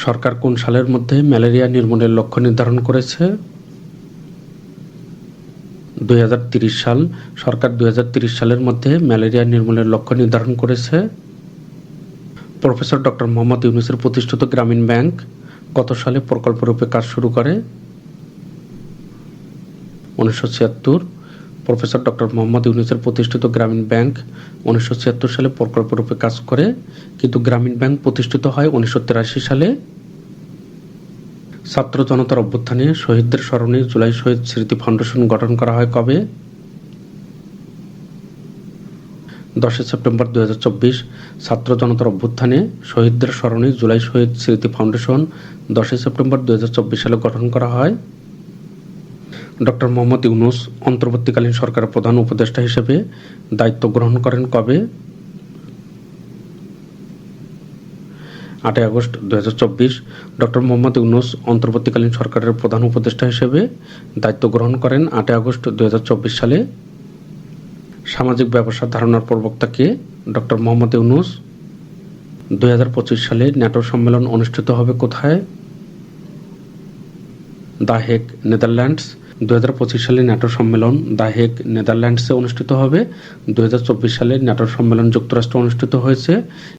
সরকার কোন সালের মধ্যে ম্যালেরিয়া নির্মূলের লক্ষ্য নির্ধারণ করেছে? 2030 সাল। সরকার 2030 সালের মধ্যে ম্যালেরিয়া নির্মূলের লক্ষ্য নির্ধারণ করেছে। প্রফেসর ডক্টর মোহাম্মদ ইউনূসের প্রতিষ্ঠিত গ্রামীণ ব্যাংক কত সালে প্রকল্পরূপে কাজ শুরু করে? 1976। প্রফেসর ডক্টর মোহাম্মদ ইউনূসের প্রতিষ্ঠিত গ্রামীণ ব্যাংক 1976 সালে প্রকল্পরূপে কাজ করে, কিন্তু গ্রামীণ ব্যাংক প্রতিষ্ঠিত হয় 1983 সালে। ছাত্র জনতার অভ্যুত্থানে শহীদদের স্মরণে জুলাই শহীদ স্মৃতি ফাউন্ডেশন গঠন করা হয় কবে? 10 সেপ্টেম্বর 2024। ছাত্র জনতার অভ্যুত্থানে শহীদদের স্মরণে জুলাই শহীদ স্মৃতি ফাউন্ডেশন 10 সেপ্টেম্বর 2024 সালে গঠন করা হয়। ডক্টর মোহাম্মদ ইউনূস অন্তর্বর্তীকালীন সরকারের প্রধান উপদেষ্টা হিসেবে দায়িত্ব গ্রহণ করেন কবে? 8 আগস্ট 2024। ডক্টর মোহাম্মদ ইউনূস অন্তর্বর্তীকালীন সরকারের প্রধান উপদেষ্টা হিসেবে দায়িত্ব গ্রহণ করেন 8 আগস্ট 2024 সালে। সামাজিক ব্যবসার ধারণার প্রবক্তা কে? ডক্টর মোহাম্মদ ইউনূস। 2025 সালে ন্যাটো সম্মেলন অনুষ্ঠিত হবে কোথায়? The Hague, Netherlands. 2025 সালে ন্যাটো সম্মেলন দ্য হেগ, নেদারল্যান্ডসে অনুষ্ঠিত হবে। 2024 সালে ন্যাটো সম্মেলন যুক্তরাষ্ট্রে অনুষ্ঠিত হয়েছে।